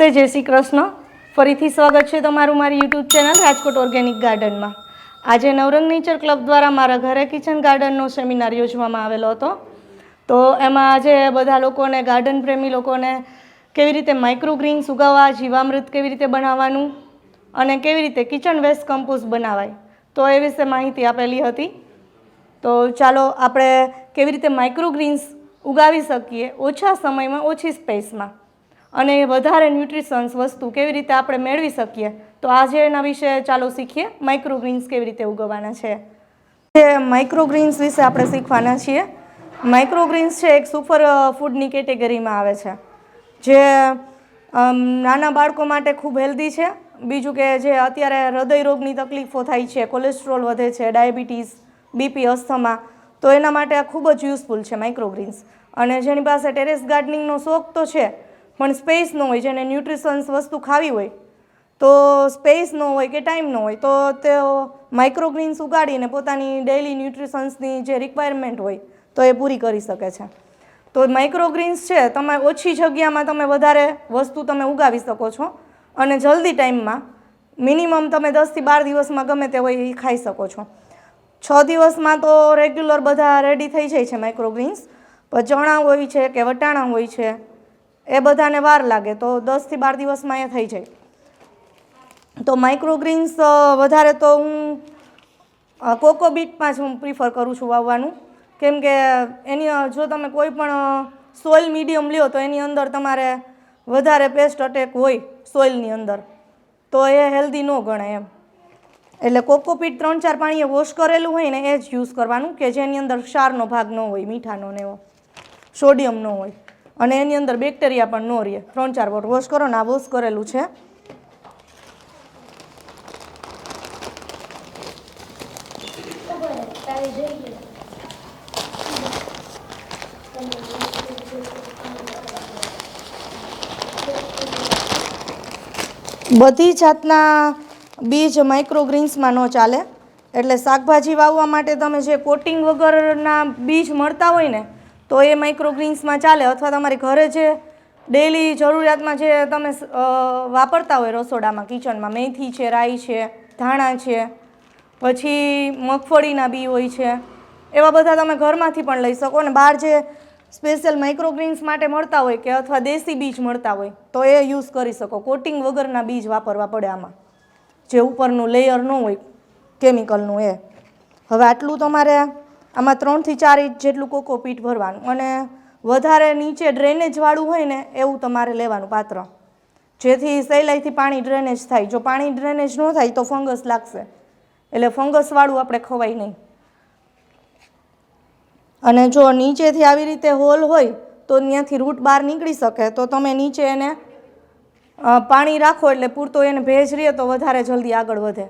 નમસ્તે, જય શ્રી કૃષ્ણ. ફરીથી સ્વાગત છે તમારું મારી યુટ્યુબ ચેનલ રાજકોટ ઓર્ગેનિક ગાર્ડનમાં. આજે નવરંગ નેચર ક્લબ દ્વારા મારા ઘરે કિચન ગાર્ડનનો સેમિનાર યોજવામાં આવેલો હતો. તો એમાં આજે બધા લોકોને, ગાર્ડન પ્રેમી લોકોને કેવી રીતે માઇક્રોગ્રીન્સ ઉગાવવા, જીવામૃત કેવી રીતે બનાવવાનું અને કેવી રીતે કિચન વેસ્ટ કમ્પોસ્ટ બનાવાય, તો એ વિશે માહિતી આપેલી હતી. તો ચાલો આપણે કેવી રીતે માઇક્રોગ્રીન્સ ઉગાવી શકીએ ઓછા સમયમાં, ઓછી સ્પેસમાં, અને વધારે ન્યુટ્રિશન્સ વસ્તુ કેવી રીતે આપણે મેળવી શકીએ, તો આજે એના વિશે ચાલો શીખીએ. માઇક્રોગ્રીન્સ કેવી રીતે ઉગવવાના છે. માઇક્રોગ્રીન્સ વિશે આપણે શીખવાના છીએ. માઇક્રોગ્રીન્સ છે એક સુપર ફૂડની કેટેગરીમાં આવે છે, જે નાના બાળકો માટે ખૂબ હેલ્ધી છે. બીજું કે જે અત્યારે હૃદય રોગની તકલીફો થાય છે, કોલેસ્ટ્રોલ વધે છે, ડાયાબિટીસ, બીપી, અસ્થમા, તો એના માટે આ ખૂબ જ યુઝફુલ છે માઇક્રોગ્રીન્સ. અને જેની પાસે ટેરેસ ગાર્ડનિંગનો શોખ તો છે પણ સ્પેસ ન હોય, જેને ન્યુટ્રિશન્સ વસ્તુ ખાવી હોય તો સ્પેસ ન હોય કે ટાઈમ ન હોય, તો તેઓ માઇક્રોગ્રીન્સ ઉગાડીને પોતાની ડેઇલી ન્યુટ્રિશન્સની જે રિક્વાયરમેન્ટ હોય તો એ પૂરી કરી શકે છે. તો માઇક્રોગ્રીન્સ છે, તમે ઓછી જગ્યામાં તમે વધારે વસ્તુ તમે ઉગાવી શકો છો અને જલ્દી ટાઈમમાં, મિનિમમ તમે 10 થી 12 દિવસમાં ગમે તે હોય એ ખાઈ શકો છો. 6 દિવસમાં તો રેગ્યુલર બધા રેડી થઈ જાય છે માઇક્રોગ્રીન્સ. પણ ચણા હોય છે કે વટાણા હોય છે, એ બધાને વાર લાગે, તો 10 થી 12 દિવસમાં એ થઈ જાય. તો માઇક્રોગ્રીન્સ વધારે તો હું કોકોબીટમાં જ હું પ્રિફર કરું છું વાવવાનું, કેમ કે એની જો તમે કોઈ પણ સોઇલ મીડિયમ લ્યો તો એની અંદર તમારે વધારે પેસ્ટ અટેક હોય સોઇલની અંદર, તો એ હેલ્ધી ન ગણાય એમ. એટલે કોકોપીટ 3-4 પાણીએ વોશ કરેલું હોય ને એ જ યુઝ કરવાનું, કે જેની અંદર ક્ષારનો ભાગ ન હોય, મીઠાનો ને એવો, સોડિયમ ન હોય, અને એની અંદર બેક્ટેરિયા પણ ન રહે. 3-4 વાર વોશ કરો ને આ વોશ કરેલું છે. બધી જાતના બીજ માઇક્રોગ્રીન્સમાં ન ચાલે. એટલે શાકભાજી વાવવા માટે તમે જે કોટિંગ વગરના બીજ મળતા હોય ને, તો એ માઇક્રોગ્રીન્સમાં ચાલે. અથવા તમારી ઘરે જે ડેઈલી જરૂરિયાતમાં જે તમે વાપરતા હોય રસોડામાં, કિચનમાં, મેથી છે, રાઈ છે, ધાણા છે, પછી મગફળીના બી હોય છે, એવા બધા તમે ઘરમાંથી પણ લઈ શકો. ને બહાર જે સ્પેશિયલ માઇક્રોગ્રીન્સ માટે મળતા હોય કે અથવા દેશી બીજ મળતા હોય તો એ યુઝ કરી શકો. કોટિંગ વગરના બીજ વાપરવા પડે આમાં, જે ઉપરનું લેયર ન હોય કેમિકલનું એ. હવે આટલું તમારે આમાં 3 થી 4 ઇંચ જેટલું કોકોપીટ ભરવાનું, અને વધારે નીચે ડ્રેનેજવાળું હોય ને એવું તમારે લેવાનું પાત્ર, જેથી સહેલાઈથી પાણી ડ્રેનેજ થાય. જો પાણી ડ્રેનેજ ન થાય તો ફંગસ લાગશે, એટલે ફંગસવાળું આપણે ખવાય નહીં. અને જો નીચેથી આવી રીતે હોલ હોય તો ત્યાંથી રૂટ બહાર નીકળી શકે, તો તમે નીચે એને પાણી રાખો એટલે પૂરતો એને ભેજ રહે તો વધારે જલ્દી આગળ વધે.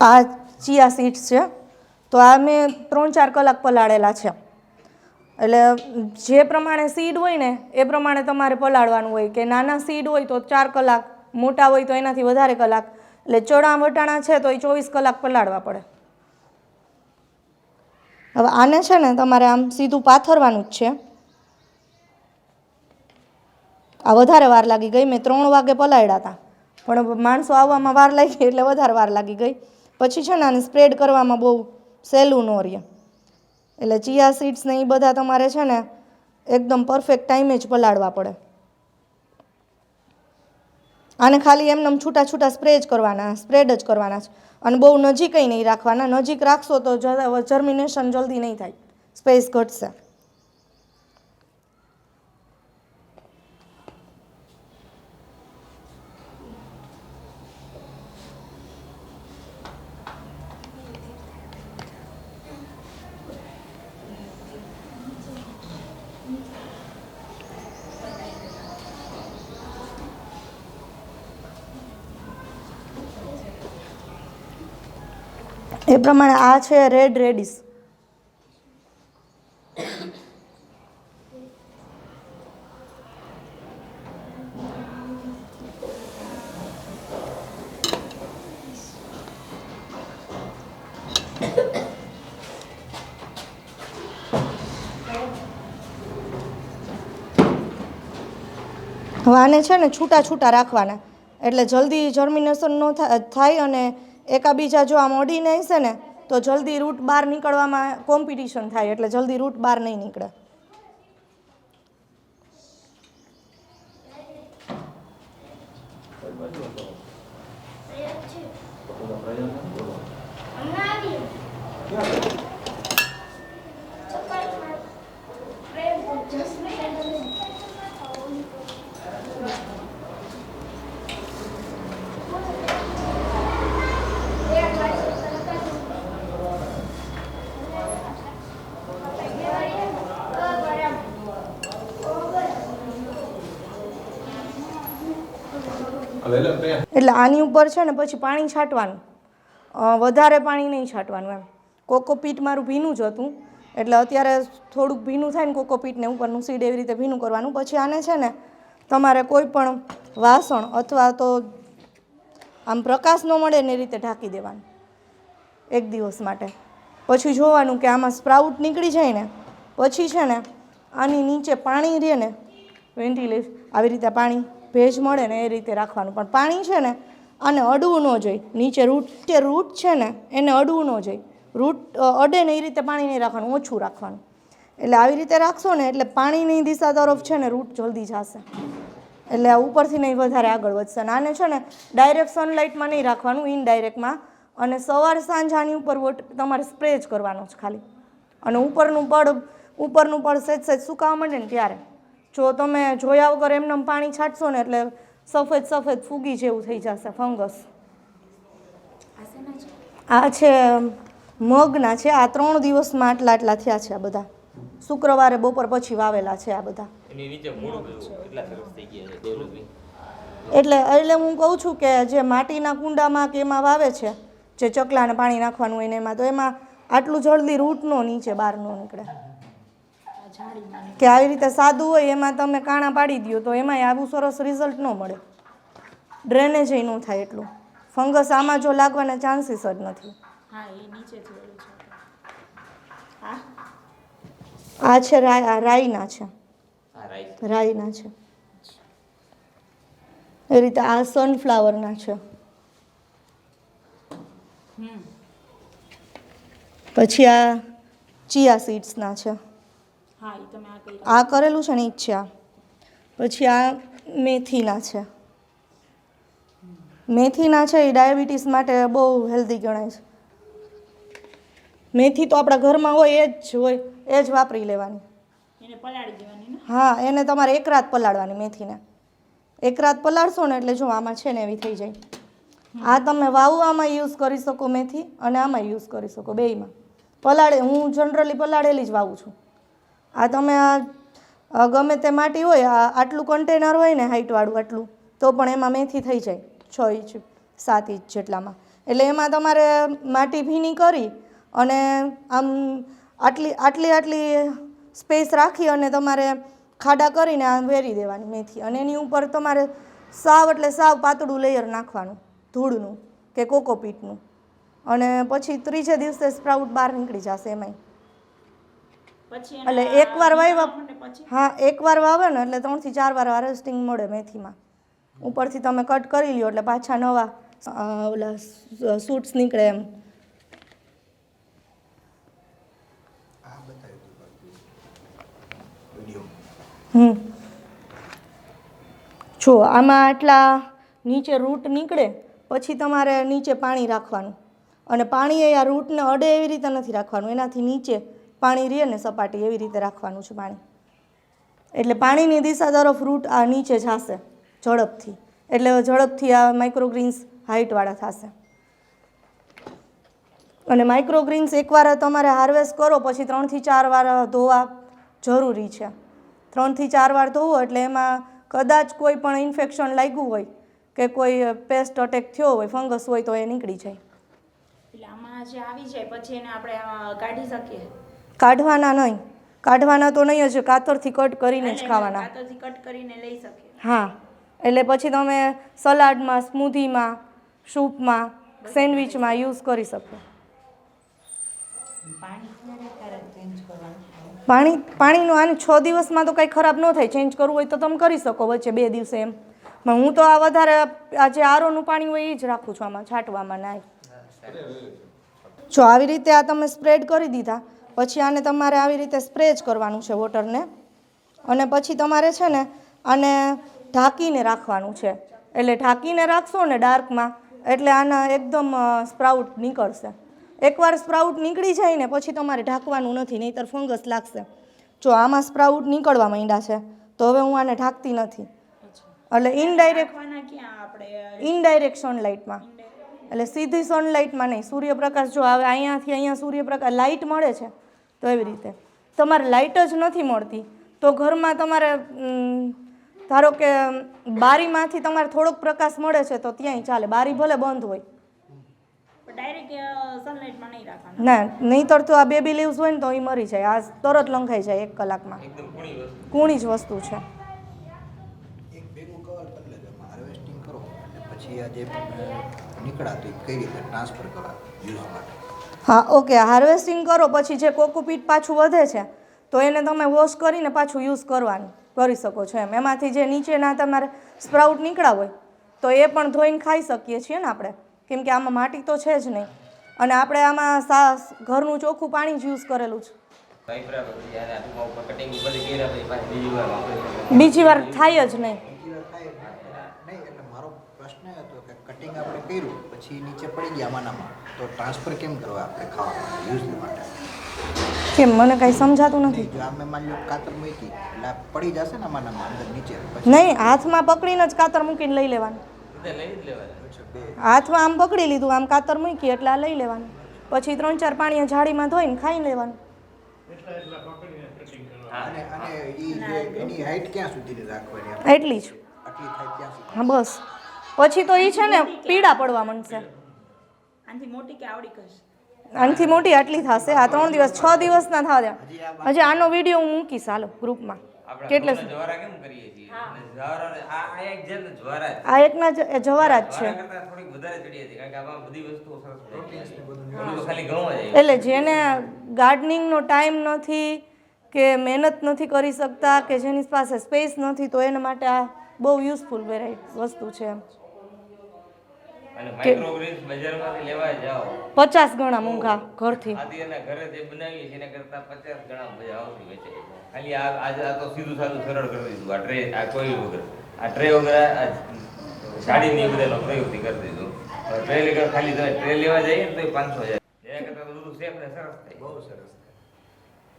આ ચિયા સીડ્સ છે, તો આ મેં 3-4 કલાક પલાળેલા છે. એટલે જે પ્રમાણે સીડ હોય ને એ પ્રમાણે તમારે પલાળવાનું હોય, કે નાના સીડ હોય તો 4 કલાક, મોટા હોય તો એનાથી વધારે કલાક. એટલે ચણા વટાણા છે તો એ 24 કલાક પલાળવા પડે. હવે આને છે ને તમારે આમ સીધું પાથરવાનું જ છે. આ વધારે વાર લાગી ગઈ. મેં 3 વાગે પલાળ્યા હતા, પણ માણસો આવવામાં વાર લાગી એટલે વધારે વાર લાગી ગઈ. પછી છે ને આને સ્પ્રેડ કરવામાં બહુ સહેલું ન રહે. એટલે ચિયા સીડ્સ ને એ બધા તમારે છે ને એકદમ પરફેક્ટ ટાઈમે જ પલાળવા પડે. આને ખાલી એમને છૂટા છૂટા સ્પ્રેડ જ કરવાના છે. અને બહુ નજીક નહીં રાખવાના. નજીક રાખશો તો જર્મિનેશન જલ્દી નહીં થાય, સ્પેસ ઘટશે. એ પ્રમાણે આ છે રેડ રેડિશ. હવે આને છે ને છૂટા છૂટા રાખવાના, એટલે જલ્દી જર્મિનેશન ન થાય અને એકાબીજા જો આમ અડીને હશે ને તો જલ્દી રૂટ બહાર નીકળવામાં કોમ્પિટિશન થાય, એટલે જલ્દી રૂટ બહાર નહીં નીકળે. એટલે આની ઉપર છે ને પછી પાણી છાંટવાનું, વધારે પાણી નહીં છાંટવાનું એમ. કોકોપીટ મારું ભીનું જ હતું એટલે અત્યારે થોડુંક ભીનું થાય ને કોકોપીટને ઉપરનું સીડ એવી રીતે ભીનું કરવાનું. પછી આને છે ને તમારે કોઈ પણ વાસણ અથવા તો આમ પ્રકાશ ન મળે ને એ રીતે ઢાંકી દેવાનું 1 દિવસ માટે. પછી જોવાનું કે આમાં સ્પ્રાઉટ નીકળી જાય ને પછી છે ને આની નીચે પાણી રહે ને વેન્ટિલેશન આવી રીતે પાણી ભેજ મળે ને એ રીતે રાખવાનું. પણ પાણી છે ને આને અડવું ન જોઈએ, નીચે રૂટ છે ને એને અડવું ન જોઈએ, રૂટ અડે ને એ રીતે પાણી નહીં રાખવાનું, ઓછું રાખવાનું. એટલે આવી રીતે રાખશો ને એટલે પાણીની દિશા તરફ છે ને રૂટ જલ્દી જશે, એટલે આ ઉપરથી નહીં વધારે આગળ વધશે. અને આને છે ને ડાયરેક્ટ સનલાઇટમાં નહીં રાખવાનું, ઇનડાયરેક્ટમાં. અને સવાર સાંજ આની ઉપર તમારે સ્પ્રે જ કરવાનો છે ખાલી. અને ઉપરનું પડ સહેજ સુકાવા માંડે ને ત્યારે જો તમે જોયા વગર એમને પાણી છાંટશો ને એટલે સફેદ ફૂગી જેવું થઈ જશે, ફંગસ. આ છે મગના છે, આ 3 દિવસમાં આટલા થયા છે. આ બધા શુક્રવારે બપોર પછી વાવેલા છે આ બધા. એટલે હું કહું છું કે જે માટીના કુંડામાં કે એમાં વાવે છે, જે ચકલાને પાણી નાખવાનું હોય ને એમાં, તો એમાં આટલું જલ્દી રૂટ નો નીચે બહાર ન નીકળે. કે આવી રીતે સાદું હોય એમાં તમે કાણા પાડી દો તો એમાંય આવું સરસ રિઝલ્ટ ન મળે, ડ્રેનેજ ન થાય એટલું. ફંગસ આમાં જો લાગવાના ચાન્સીસ જ નથી. આ છે રાઈના છે, રાઈના છે. એ રીતે આ સનફ્લાવરના છે. પછી આ ચિયા સીડ્સના છે, આ કરેલું છે ને ઈ જ છે. પછી આ મેથીના છે, મેથીના છે એ ડાયાબિટીસ માટે બહુ હેલ્ધી ગણાય છે. મેથી તો આપણા ઘરમાં હોય એ જ વાપરી લેવાની. હા, એને તમારે 1 રાત પલાળવાની મેથીને. 1 રાત પલાળશો ને એટલે જો આમાં છે ને એવી થઈ જાય. આ તમે વાવવામાં યુઝ કરી શકો મેથી, અને આમાં યુઝ કરી શકો, બેયમાં. હું જનરલી પલાળેલી જ વાવું છું. આ તમે ગમે તે માટી હોય, આટલું કન્ટેનર હોય ને હાઈટવાળું આટલું, તો પણ એમાં મેથી થઈ જાય 6 ઇંચ 7 ઇંચ જેટલામાં. એટલે એમાં તમારે માટી ભીની કરી અને આમ આટલી સ્પેસ રાખી અને તમારે ખાડા કરીને આમ વેરી દેવાની મેથી. અને એની ઉપર તમારે સાવ પાતળું લેયર નાખવાનું ધૂળનું કે કોકોપીટનું. અને પછી 3જે દિવસે સ્પ્રાઉટ બહાર નીકળી જશે એમાંય. એટલે એકવાર વાવે ને એટલે 3 થી 4 વાર હાર્વેસ્ટિંગ મળે મેથીમાં. ઉપરથી તમે કટ કરી લ્યો એટલે પાછા નવા ઓલા શૂટ્સ નીકળે એમ. જો આમાં આટલા નીચે રૂટ નીકળે પછી તમારે નીચે પાણી રાખવાનું. અને પાણી એ આ રૂટને અડે એવી રીતે નથી રાખવાનું, એનાથી નીચે પાણી રહે ને સપાટી એવી રીતે રાખવાનું છે પાણી. એટલે પાણીની દિશા તરફ રૂટ આ નીચે જશે ઝડપથી, એટલે ઝડપથી આ માઇક્રોગ્રીન્સ હાઇટવાળા થશે. અને માઇક્રોગ્રીન્સ એકવાર તમારે હાર્વેસ્ટ કરો પછી 3 થી 4 વાર ધોવા જરૂરી છે. 3 થી 4 વાર ધોવો એટલે એમાં કદાચ કોઈ પણ ઇન્ફેક્શન લાગ્યું હોય કે કોઈ પેસ્ટ અટેક થયો હોય, ફંગસ હોય તો એ નીકળી જાય. એટલે આમાં જે આવી જાય પછી એને આપણે કાઢી શકીએ? કાઢવાના નહીં, કાઢવાના તો નહીં જ, કાતરથી કટ કરીને જ ખાવાના. કાતરથી કટ કરીને લઈ શકીએ? હા, એટલે પછી તમે સલાડમાં, સ્મૂધીમાં, સૂપમાં, સેન્ડવિચમાં યુઝ કરી શકો. પાણીનું આને 6 દિવસમાં તો કંઈ ખરાબ ન થાય. ચેન્જ કરવું હોય તો તમે કરી શકો વચ્ચે 2 દિવસે એમ. પણ હું તો આ વધારે આ જે આરોનું પાણી હોય એ જ રાખું છું આમાં છાંટવામાં નાય. જો આવી રીતે આ તમે સ્પ્રેડ કરી દીધા પછી આને તમારે આવી રીતે સ્પ્રે જ કરવાનું છે વોટરને. અને પછી તમારે છે ને આને ઢાંકીને રાખવાનું છે. એટલે ઢાંકીને રાખશો ને ડાર્કમાં એટલે આના એકદમ સ્પ્રાઉટ નીકળશે. એકવાર સ્પ્રાઉટ નીકળી જાય ને પછી તમારે ઢાંકવાનું નથી, નહીંતર ફંગસ લાગશે. જો આમાં સ્પ્રાઉટ નીકળવા માંડ્યા છે તો હવે હું આને ઢાંકતી નથી. એટલે ઇનડાયરેક્ટ સનલાઇટમાં, એટલે સીધી સનલાઇટમાં નહીં, સૂર્યપ્રકાશ જો આવે અહીંયાથી અહીંયા સૂર્યપ્રકાશ લાઇટ મળે છે તો એવી રીતે. તમારે લાઇટ જ નથી મળતી તો ઘરમાં તમારે ધારો કે બારીમાંથી તમારે થોડોક પ્રકાશ મળે છે તો ત્યાંય ચાલે, બારી ભલે બંધ હોય. ના, નહીંતર તો આ બેબી લીવ્સ હોય ને તો એ મરી જાય, આ તરત લંઘાઈ જાય 1 કલાકમાં. કૂણી જ વસ્તુ છે. હા, ઓકે. હાર્વેસ્ટિંગ કરો પછી જે કોકોપીટ પાછું વધે છે તો એને તમે વોશ કરીને પાછું યુઝ કરી શકો છો એમ. એમાંથી જે નીચેના તમારે સ્પ્રાઉટ નીકળ્યા હોય તો એ પણ ધોઈને ખાઈ શકીએ છીએ ને આપણે, કેમ કે આમાં માટી તો છે જ નહીં. અને આપણે આમાં ઘરનું ચોખ્ખું પાણી જ યુઝ કરેલું છે. બીજી વાર થાય જ નહીં. કટિંગ આપણે કર્યું પછી નીચે પડી ગયા આમાંનામાં તો ટ્રાન્સફર કેમ કરવા આપણે ખાવા યુઝ માટે? કેમ મને કાંઈ સમજાતું નથી. જો આમે માની લો કાતર મૂકી એટલે પડી જશે ને આમાંનામાં અંદર નીચે. નહીં, હાથમાં પકડીને જ કાતર મૂકીને લઈ લેવાનું. હાથમાં આમ પકડી લીધું, આમ કાતર મૂકી એટલે આ લઈ લેવાનું. પછી 3-4 પાણીએ જાળીમાં ધોઈને ખાઈ લેવાનું. અને એની હાઈટ ક્યાં સુધી રાખવાની? એટલી જ. આટલી થાય ત્યાં સુધી. હા, બસ. પછી તો એ છે ને પીડા પડવા માંડશે. આનથી મોટી આટલી થશે. આ 3 દિવસ 6 દિવસના થયા. હજી આનો વિડીયો હું મૂકીશ હાલો ગ્રુપમાં. કેટલે આ એકના જવારા જ છે. એટલે જેને ગાર્ડનિંગનો ટાઈમ નથી કે મહેનત નથી કરી શકતા કે જેની પાસે સ્પેસ નથી તો એના માટે આ બહુ યુઝફુલ વસ્તુ છે એમ. અને માઇક્રોગ્રીન્સ બજારમાંથી લેવા જાઓ 50 ગણા મોંઘા ઘરથી. આદિના ઘરે જે બનાવીએ છે એના કરતા 50 ગણા મજા આવતી હોય છે. ખાલી આજે આ તો સીધું સાદું સરળ કરી દીધું. આ ટ્રે આ કોઈ વગર આ ટ્રે વગર સાડીની બધાનો પ્રયોગથી કરી દીધું. ટ્રે લેकर ખાલી તમે ટ્રે લેવા જઈએ ને તો 500 જાય. એના કરતા તો બધું સેફ ને સરસ થાય. બહુ સરસ.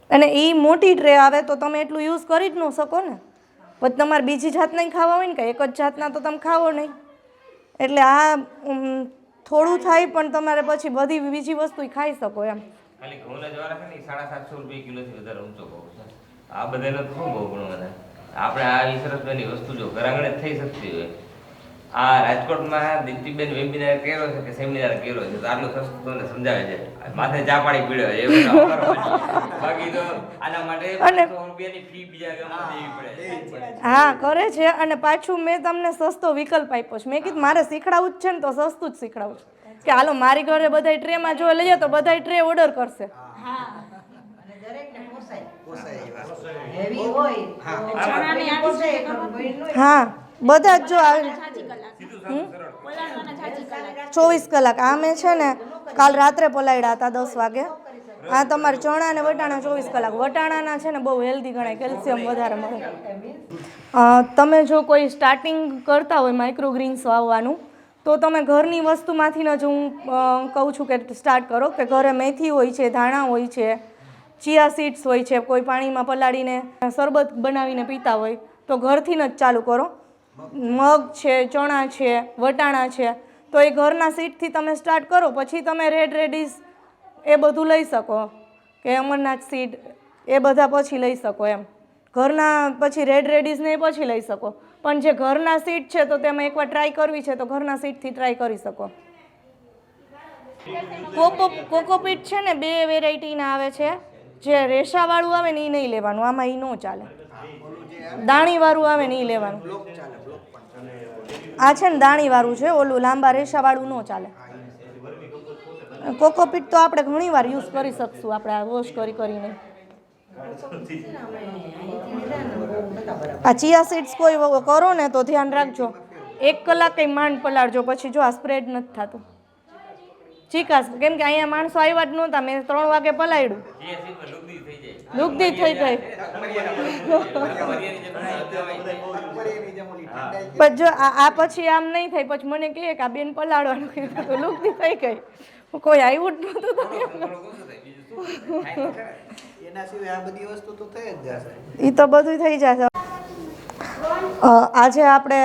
અને એ મોટી ટ્રે આવે તો તમે એટલું યુઝ કરી જ ન શકો ને. પછી તમારે બીજી જાતના ખાવા હોય ને કે એક જ જાતના તો તમે ખાવો નહીં. એટલે આ થોડું થાય પણ તમારે પછી બધી બીજી વસ્તુ ખાઈ શકો એમ. ખાલી ઘઉંના જ્વારા છે ને 750 રૂપિયા કિલોથી વધારે ઊંચો ભાવ છે. આ બધાનો શું ભાવ ઘણો બધા આપણે આ સરસ બની વસ્તુ જો ઘર આંગણે થઈ શકતી હોય. આ રાજકોટમાં દીપ્તિબેન વેબિનાર કર્યો છે કે સેમિનાર કર્યો છે તો આટલું સસ્તું ને સમજાવે છે. માથે ચા પાણી પીડ્યો છે એવું બાકી તો આના માટે 500 રૂપિયાની ફી બીજા ગામમાં દેવી પડે છે. હા, કરે છે. અને પાછું મેં તમને સસ્તો વિકલ્પ આપ્યો છે. મેં કીધું મારે શીખડાવું જ છે ને તો સસ્તું જ શીખડાવું છે કે હાલો મારી ઘરે બધા ટ્રેમાં જો લઈએ તો બધા ટ્રે ઓર્ડર કરશે. હા, બધા જ જો આવે 24 કલાક. આ મેં છે ને કાલ રાત્રે પલાળ્યા હતા 10 વાગે. આ તમારે ચણા અને વટાણા 24 કલાક. વટાણાના છે ને બહુ હેલ્ધી ગણાય, કેલ્શિયમ વધારે મળે. તમે જો કોઈ સ્ટાર્ટિંગ કરતા હોય માઇક્રોગ્રીન્સ વાવવાનું તો તમે ઘરની વસ્તુમાંથી જ હું કહું છું કે સ્ટાર્ટ કરો. કે ઘરે મેથી હોય છે, ધાણા હોય છે, ચિયા સીડ્સ હોય છે, કોઈ પાણીમાં પલાળીને શરબત બનાવીને પીતા હોય તો ઘરથી જ ચાલુ કરો. મગ છે, ચણા છે, વટાણા છે તો એ ઘરના સીડથી તમે સ્ટાર્ટ કરો. પછી તમે રેડ રેડીસ એ બધું લઈ શકો કે અમરનાથ સીડ એ બધા પછી લઈ શકો એમ. ઘરના પછી રેડ રેડીસને એ પછી લઈ શકો. પણ જે ઘરના સીડ છે તો તેમાં એકવાર ટ્રાય કરવી છે તો ઘરના સીડથી ટ્રાય કરી શકો. કોકોપીટ છે ને 2 વેરાયટીના આવે છે. જે રેસાવાળું આવે ને એ નહીં લેવાનું, આમાં એ ન ચાલે. દાણીવાળું આવે ને એ લેવાનું. આ છે ને દાણીવાળું છે, ઓલું લાંબા રેસાવાળું ન ચાલે. કોકોપીટ તો આપણે ઘણીવાર યુઝ કરી શકશું આપણે આ વોશ કરીને. આ ચિયા સીડ્સ કોઈ કરો ને તો ધ્યાન રાખજો, 1 કલાક કંઈ માંડ પલાળજો, પછી જો આ સ્પ્રેડ નથી થતું ચીકાશ. કેમ કે અહીંયા માણસો આવ્યા જ નહોતા, મેં 3 વાગે પલાળ્યું, લુગદી થઈ ગઈ. પણ જો આ પછી આમ નહીં થાય, પછી મને કહે કે આ બેન પલાળવાનું કીધું તો લુગદી થઈ ગઈ, કોઈ આવ્યું જ નહોતું. એના સિવાય આ બધી વસ્તુ તો થઈ જ જશે. એ તો બધું થઈ જશે. આજે આપણે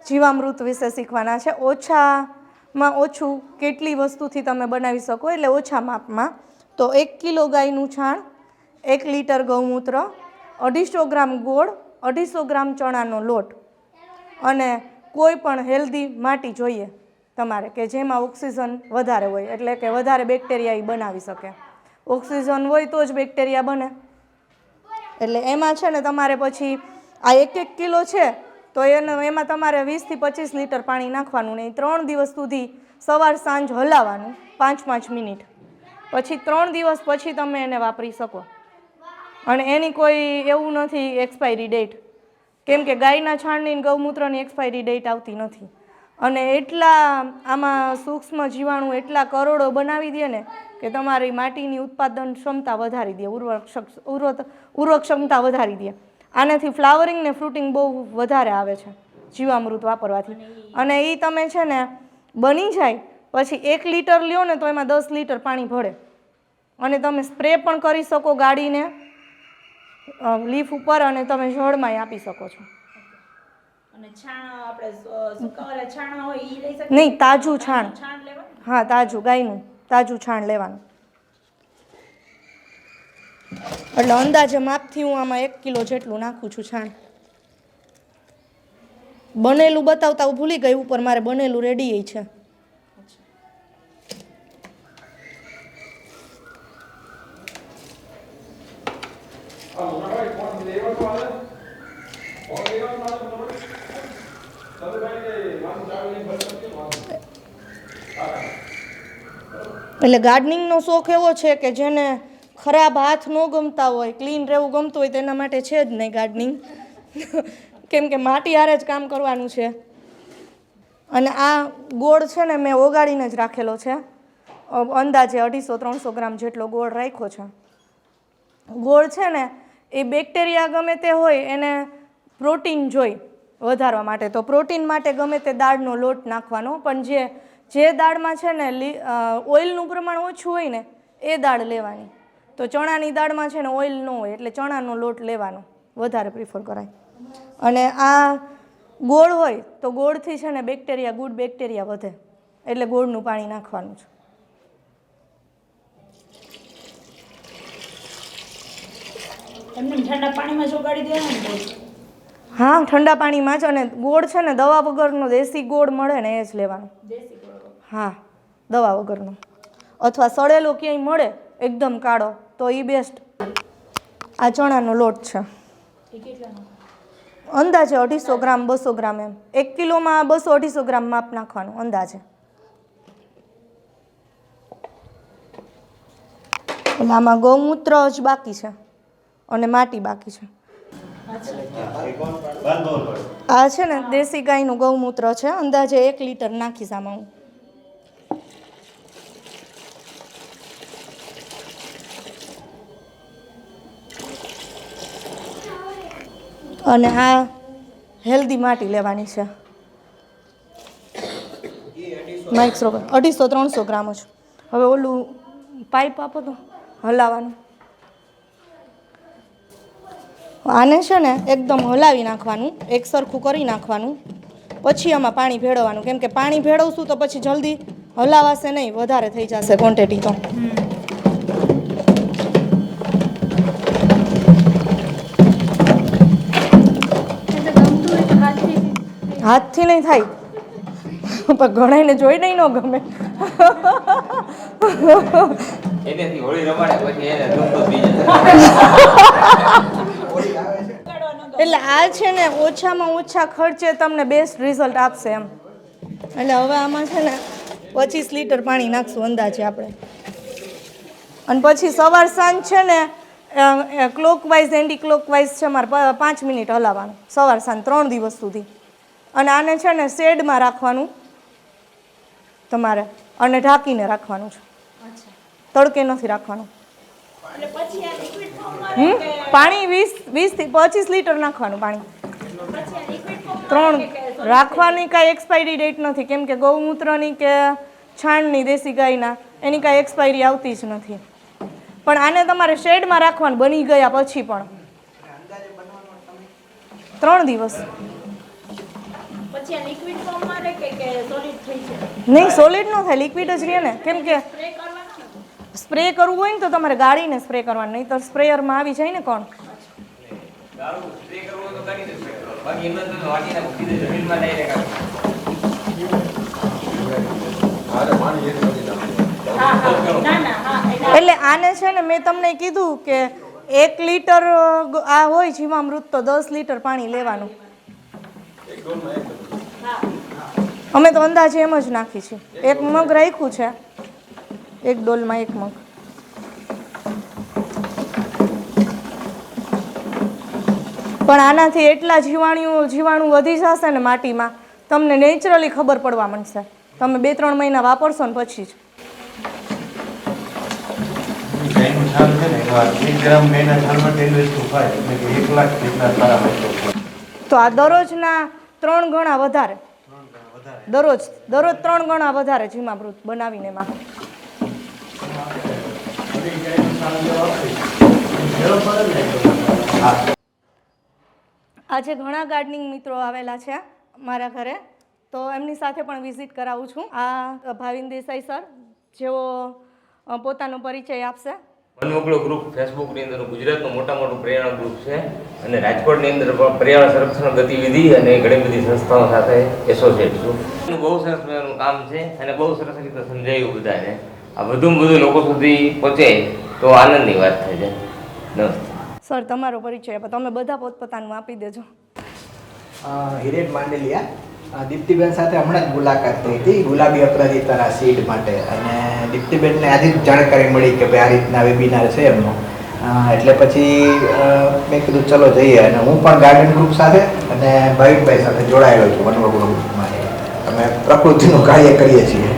જીવામૃત વિશે શીખવાના છે. ઓછામાં ઓછું કેટલી વસ્તુથી તમે બનાવી શકો, એટલે ઓછા માપમાં. તો 1 કિલો ગાયનું છાણ, 1 લીટર ગૌમૂત્ર, 250 ગ્રામ ગોળ, 250 ગ્રામ ચણાનો લોટ અને કોઈ પણ હેલ્ધી માટી જોઈએ તમારે કે જેમાં ઓક્સિજન વધારે હોય, એટલે કે વધારે બેક્ટેરિયા એ બનાવી શકે. ઓક્સિજન હોય તો જ બેક્ટેરિયા બને. એટલે એમાં છે ને તમારે પછી આ 1 કિલો છે તો એમાં તમારે 20 થી 25 લીટર પાણી નાખવાનું નહીં. 3 દિવસ સુધી સવાર સાંજ હલાવવાનું 5-5 મિનિટ. પછી 3 દિવસ પછી તમે એને વાપરી શકો. અને એની કોઈ એવું નથી એક્સપાયરી ડેટ, કેમ કે ગાયના છાણની ગૌમૂત્રની એક્સપાયરી ડેટ આવતી નથી. અને એટલા આમાં સૂક્ષ્મ જીવાણુ એટલા કરોડો બનાવી દે ને કે તમારી માટીની ઉત્પાદન ક્ષમતા વધારી દે, ઉર્વરક ક્ષમતા વધારી દે. આનાથી ફ્લાવરિંગ ને ફ્રૂટિંગ બહુ વધારે આવે છે જીવામૃત વાપરવાથી. અને એ તમે છે ને બની જાય પછી 1 લીટર લ્યો ને તો એમાં 10 લીટર પાણી ભળે. અને તમે સ્પ્રે પણ કરી શકો ગાડીને લીફ ઉપર, અને તમે જળમાંય આપી શકો છો. અને છાણ આપણે સુકાવેલા છાણ હોય ઈ લઈ શકીએ? નહીં, તાજું છાણ. છાણ લેવાનું? હા, તાજું ગાયનું તાજું છાણ લેવાનું. એટલે અંદાજે માપથી હું આમાં 1 કિલો જેટલું નાખું છું છાણ. બનેલું બતાવતા હું ભૂલી ગઈ, ઉપર મારે બનેલું રેડી છે. એટલે ગાર્ડનિંગનો શોખ એવો છે કે જેને ખરાબ હાથ ન ગમતા હોય, ક્લીન રહેવું ગમતું હોય તેના માટે છે જ નહીં ગાર્ડનિંગ. કેમ કે માટી હારે જ કામ કરવાનું છે. અને આ ગોળ છે ને મેં ઓગાળીને જ રાખેલો છે, અંદાજે 250-300 ગ્રામ જેટલો ગોળ રાખ્યો છે. ગોળ છે ને એ બેક્ટેરિયા ગમે તે હોય એને પ્રોટીન જોઈ વધારવા માટે, તો પ્રોટીન માટે ગમે તે દાળનો લોટ નાખવાનો. પણ જે દાળમાં છે ને ઓઇલનું પ્રમાણ ઓછું હોય ને એ દાળ લેવાની. તો ચણાની દાળમાં છે ને ઓઇલ ન હોય એટલે ચણાનો લોટ લેવાનો વધારે પ્રિફર કરાય. અને આ ગોળ હોય તો ગોળથી છે ને બેક્ટેરિયા, ગુડ બેક્ટેરિયા વધે, એટલે ગોળનું પાણી નાખવાનું છે. એમને ઠંડા પાણીમાં ચોગાડી દેવાનું? હા, ઠંડા પાણીમાં જ. અને ગોળ છે ને દવા વગરનો દેશી ગોળ મળે ને એ જ લેવાનો. દેશી ગોળ? હા, દવા વગરનો. અથવા સડેલો ક્યાંય મળે એકદમ કાળો તો એ બેસ્ટ. આ ચણાનો લોટ છે, એ કેટલાનો? અંદાજે 250 ગ્રામ 200 ગ્રામ એમ. 1 કિલોમાં 200-250 ગ્રામ માપ નાખવાનું અંદાજે. એટલે આમાં ગૌમૂત્ર જ બાકી છે અને માટી બાકી છે. આ છે ને દેશી ગાયનું ગૌમૂત્ર છે, અંદાજે 1 લીટર નાખીશ આમાં હું. અને આ હેલ્ધી માટી લેવાની છે, માઇક્સ રોબર 250-300 ગ્રામ જ. હવે ઓલું પાઇપ આપો તો હલાવવાનું. આને છે ને એકદમ હલાવી નાખવાનું, એક સરખું કરી નાખવાનું, પછી આમાં પાણી ભેળવવાનું. કેમ કે પાણી ભેળવશું તો પછી જલ્દી હલાવાશે નહીં, વધારે થઈ જશે ક્વોન્ટિટી. તો હાથથી નહીં થાય, પણ ઘણાને જોઈ નહીં ન ગમે. એનેથી હોળી રમાડે પછી એને દુઃખ થઈ જાય. એટલે આ છે ને ઓછામાં ઓછા ખર્ચે તમને બેસ્ટ રિઝલ્ટ આપશે એમ. એટલે હવે આમાં છે ને 25 લીટર પાણી નાખશું અંદાજે આપણે. અને પછી સવાર સાંજ છે ને ક્લોકવાઇઝ એન્ટી ક્લોકવાઇઝ છે મારે 5 મિનિટ હલાવવાનું સવાર સાંજ 3 દિવસ સુધી. અને આને છે ને શેડમાં રાખવાનું તમારે અને ઢાંકીને રાખવાનું છે, તડકે નથી રાખવાનું. એટલે પછી આ લિક્વિડ ફોર્મમાં રહે કે પાણી 20 થી 25 લીટર નાખવાનું પાણી. પછી આ લિક્વિડ ફોર્મમાં રહે કે 3 રાખવાની કાંઈ એક્સપાયરી ડેટ નથી, કેમ કે ગૌમૂત્રની કે છાણની દેશી ગાયના એની કાંઈ એક્સપાયરી આવતી જ નથી. પણ આને તમારે શેડમાં રાખવાનું બની ગયા પછી પણ 3 દિવસ. પછી આ લિક્વિડ ફોર્મમાં રહે કે સોલિડ થઈ જાય? નહીં, સોલિડ ન થાય, લિક્વિડ જ રહે ને. કેમ કે સ્પ્રે કરવાનો ને? સ્પ્રે કરવું હોય ને તો તમારે ગાળીને સ્પ્રે કરવાનું, નહીં તો સ્પ્રેયરમાં આવી જાય ને કોણ. દારૂ સ્પ્રે કરવો હોય તો ગાડીને સ્પ્રે કરો. બાકી એમ જ વાટીને સીધે જમીનમાં ડાયરેક્ટ આપો. હા હા ના ના હા એટલે આને છે ને મેં તમને કીધું કે 1 લીટર આ હોય જીવામૃત તો 10 લીટર પાણી લેવાનું. અમે તો અંદાજે એમ જ નાખી છે. 1 મગ રાખ્યું છે, 1 ડોલમાં 1 મગ. પણ આનાથી એટલા જીવાણુ વધી જશે ને માટીમાં, તમને નેચરલી ખબર પડવા માંડશે. તમે 2-3 મહિના વાપરશો ને પછી જ. ગાયનું છાલ છે ને એમાં 1 ગ્રામ ગાયના છાલમાં 10 થાય એટલે કે 1 લાખ જેટલા સારા માઇક્રો. તો આ દરરોજના 3 ગણા વધારે, દરરોજ 3 ગણા વધારે જીવામૃત બનાવીને એમાં. આજે ઘણા ગાર્ડનિંગ મિત્રો આવેલા છે મારા ઘરે, તો એમની સાથે પણ વિઝિટ કરાવું છું. આ ભાવિન દેસાઈ સર, જેઓ પોતાનો પરિચય આપશે. વનમોકળો ગ્રુપ ફેસબુકની અંદર ગુજરાતનું મોટામાં પ્રેરણા ગ્રુપ છે અને રાજકોટની અંદર પણ પર્યાવરણ સંરક્ષણ ગતિવિધિ અને ઘણી બધી સંસ્થાઓ સાથે એસોસિએટ છું. એનું બહુ સરસ મજાનું કામ છે અને બહુ સરસ રીતે સમજાયું બધાને. આ વધુમાં વધુ લોકો સુધી પહોંચે તો આનંદની વાત થાય છે. નમસ્તે સર, તમારો પરિચય આપો. તમે બધા પોતપોતાનું આપી દેજો. હિરેન માંડલિયા, દીપ્તિબેન સાથે હમણાં જ મુલાકાત થઈ હતી ગુલાબી અપરાજિતાના સીડ માટે, અને દીપ્તિબેનને આજે જ જાણકારી મળી કે ભાઈ આ રીતના વેબિનાર છે એમનો. એટલે પછી મેં કીધું ચલો જઈએ, અને હું પણ ગાર્ડન ગ્રુપ સાથે અને ભાવિકભાઈ સાથે જોડાયેલો છું વનવગુરુ ગ્રુપમાં. અમે પ્રકૃતિનું કાર્ય કરીએ છીએ.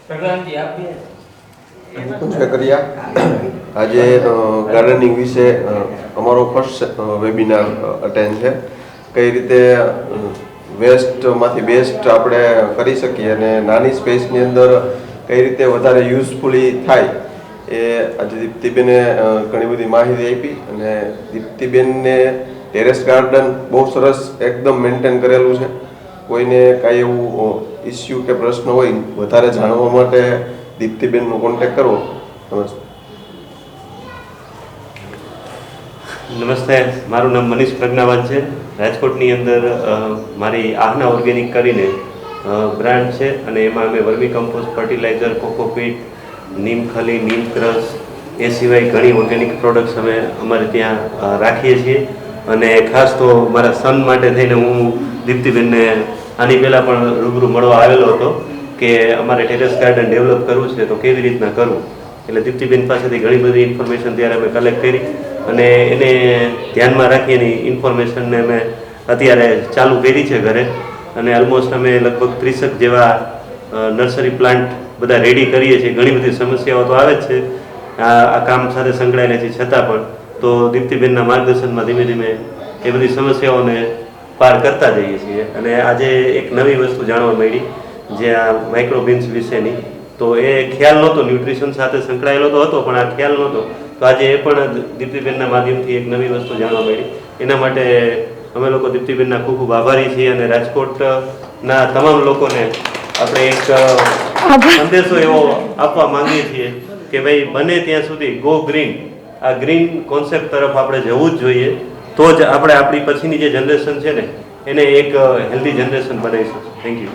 પ્રગલાનજી આપીએ. મુકુંદ વેકરિયા. આજે ગાર્ડનિંગ વિશે અમારો ફર્સ્ટ વેબિનાર અટેન્ડ છે. કઈ રીતે વેસ્ટમાંથી બેસ્ટ આપણે કરી શકીએ અને નાની સ્પેસની અંદર કઈ રીતે વધારે યુઝફુલી થાય એ આજે દીપ્તિબેને ઘણી બધી માહિતી આપી. અને દીપ્તિબેનને ટેરેસ ગાર્ડન બહુ સરસ એકદમ મેન્ટેન કરેલું છે. કોઈને કાંઈ એવું ઇસ્યુ કે પ્રશ્ન હોય વધારે જાણવા માટે દીપ્તિબેનનો કોન્ટેક્ટ કરવો. નમસ્તે, મારું નામ મનીષ પ્રજ્ઞાવાન છે. રાજકોટની અંદર મારી આહના ઓર્ગેનિક કરીને બ્રાન્ડ છે અને એમાં અમે વર્મી કમ્પોસ્ટ, ફર્ટિલાઇઝર, કોકોપીટ, નીમ ખલી, નીમ ક્રશ એ સિવાય ઘણી ઓર્ગેનિક પ્રોડક્ટ્સ અમે અમારે ત્યાં રાખીએ છીએ. અને ખાસ તો મારા સન માટે થઈને હું દીપ્તિબેનને આની પહેલાં પણ રૂબરૂ મળવા આવેલો હતો કે અમારે ટેરેસ ગાર્ડન ડેવલપ કરવું છે તો કેવી રીતના કરવું. એટલે દીપ્તિબેન પાસેથી ઘણી બધી ઇન્ફોર્મેશન ત્યારે અમે કલેક્ટ કરી અને એને ધ્યાનમાં રાખી એની ઇન્ફોર્મેશનને અમે અત્યારે ચાલુ કરી છે ઘરે. અને ઓલમોસ્ટ અમે લગભગ 30 જેવા નર્સરી પ્લાન્ટ બધા રેડી કરીએ છીએ. ઘણી બધી સમસ્યાઓ તો આવે જ છે આ કામ સાથે સંકળાયેલા છે, છતાં પણ તો દીપ્તિબેનના માર્ગદર્શનમાં ધીમે ધીમે એ બધી સમસ્યાઓને પાર કરતા જઈએ છીએ. અને આજે એક નવી વસ્તુ જાણવા મળી જે આ માઇક્રોબીન્સ વિશેની, તો એ ખ્યાલ નહોતો, ન્યુટ્રિશન સાથે સંકળાયેલો તો હતો પણ આ ખ્યાલ નહોતો. તો આજે એ પણ દીપ્તિબેનના માધ્યમથી એક નવી વસ્તુ જાણવા મળી. એના માટે અમે લોકો દીપ્તિબેનના ખૂબ ખૂબ આભારી છીએ અને રાજકોટના તમામ લોકોને આપણે એક સંદેશો એવો આપવા માંગીએ છીએ કે ભાઈ બને ત્યાં સુધી ગો ગ્રીન, આ ગ્રીન કોન્સેપ્ટ તરફ આપણે જવું જ જોઈએ. તો જ આપણે આપણી પછીની જે જનરેશન છે ને એને એક હેલ્ધી જનરેશન બનાવીશું. Thank you.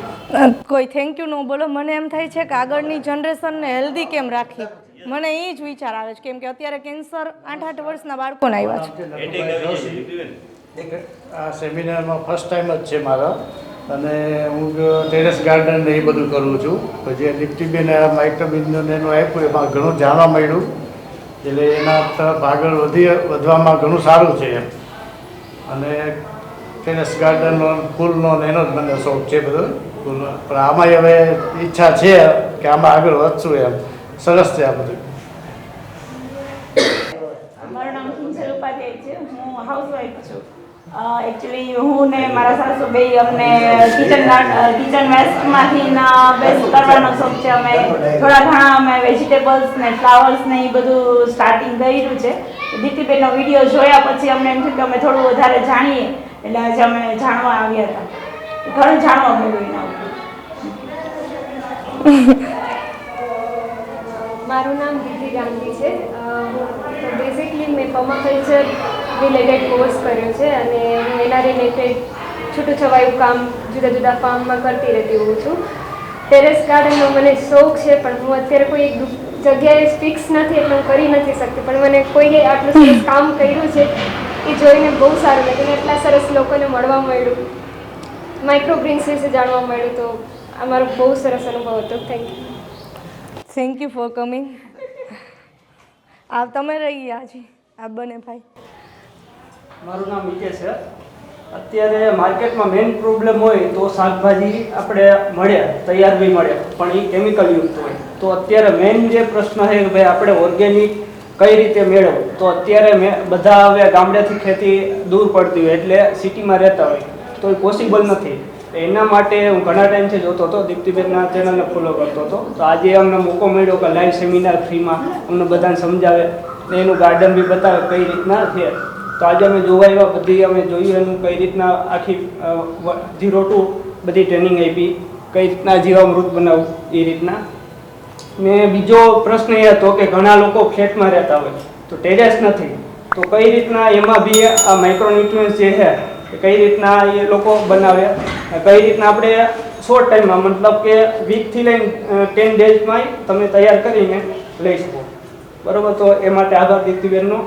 કોઈ થેન્ક યુ ન બોલો. મને એમ થાય છે કે આગળની જનરેશનને હેલ્ધી કેમ રાખી, મને એ જ વિચાર આવે છે. કેમ કે અત્યારે કેન્સર 8-8 વર્ષના બાળકોને આવ્યા છે. એક આ સેમિનારમાં ફર્સ્ટ ટાઈમ જ છે મારા, અને હું ટેરેસ ગાર્ડન ને એ બધું કરું છું. પછી દીપ્તિબેન માઇક્રોબિઝનેસ એનું આપ્યું એમાં ઘણું જાણવા મળ્યું, એટલે એના તરફ આગળ વધવામાં ઘણું સારું છે એમ. અને ટેરેસ ગાર્ડનનો ફૂલનો ને એનો જ મને શોખ છે બધો ફૂલનો, પણ આમાં હવે ઈચ્છા છે કે આમાં આગળ વધશું એમ. સરસ છે આ બધું. મારું નામ કિંજલ ઉપાધ્યાય છે. હું હાઉસવાઈફ છું. એકચ્યુઅલી હું ને મારા સાસુ બે અમને કિચન વેસ્ટમાંથી બેસ્ટ કરવાનો શોખ છે. અમે થોડા ઘણા અમે વેજીટેબલ્સ ને ફ્લાવર્સ ને એ બધું સ્ટાર્ટિંગ કર્યું છે. દીપ્તિબેનનો વિડીયો જોયા પછી અમને એમ થયું કે અમે થોડું વધારે જાણીએ, એટલે આજે અમે જાણવા આવ્યા હતા. ઘણું જાણવા મળ્યું એના ઉપર. મારું નામ દીદી ગાંધી છે. તો બેઝિકલી મેં પર્માકલ્ચર રિલેટેડ કોર્સ કર્યો છે અને હું એના રિલેટેડ છૂટું કામ જુદા જુદા ફાર્મમાં કરતી રહેતી હોઉં છું. ટેરેસ ગાર્ડનનો મને શોખ છે, પણ હું અત્યારે કોઈ એક જગ્યાએ ફિક્સ નથી એટલે હું કરી નથી શકતી. પણ મને કોઈએ આટલું સરસ કામ કર્યું છે એ જોઈને બહુ સારું લાગ્યું. એટલા સરસ લોકોને મળવા મળ્યું, માઇક્રોગ્રીન્સ વિશે જાણવા મળ્યું. તો આ મારો બહુ સરસ અનુભવ હતો. Thank thank you. You for coming. તમે રહી ગયા જી આ બને ભાઈ. મારું નામ વિકેશ છે. અત્યારે માર્કેટમાં મેઇન પ્રોબ્લેમ હોય તો શાકભાજી આપણે મળે, તૈયાર બી મળે, પણ એ કેમિકલ યુક્ત હોય. તો અત્યારે મેઇન જે પ્રશ્ન છે કે ભાઈ આપણે ઓર્ગેનિક કઈ રીતે મેળવવું. તો અત્યારે બધા હવે ગામડેથી ખેતી દૂર પડતી હોય એટલે સિટીમાં રહેતા હોય તો એ પોસિબલ નથી. એના માટે હું ઘણા ટાઈમથી જોતો હતો, દીપ્તિબેનના ચેનલને ફોલો કરતો હતો. તો આજે અમને મોકો મળ્યો કે લાઈવ સેમિનાર ફ્રીમાં અમને બધાને સમજાવે ને એનું ગાર્ડન બી બતાવે કઈ રીતના છે. તો આજે અમે જોવા આવ્યા, બધી અમે જોયું એનું કઈ રીતના આખી 0 to બધી ટ્રેનિંગ આપી, કઈ રીતના જીવામૃત બનાવવું એ રીતના. ને બીજો પ્રશ્ન એ હતો કે ઘણા લોકો ફ્લેટમાં રહેતા હોય તો ટેરેસ નથી, તો કઈ રીતના એમાં બી આ માઇક્રોન્યુટ્રિયન્ટ્સ જે છે કઈ રીતના એ લોકો બનાવે, કઈ રીતના આપણે શોર્ટ ટાઈમમાં મતલબ કે વીકથી લઈને 10 ડેઝમાં તમે તૈયાર કરીને લઈ શકો. બરાબર, તો એ માટે આભાર દીપ્તિબેનનો.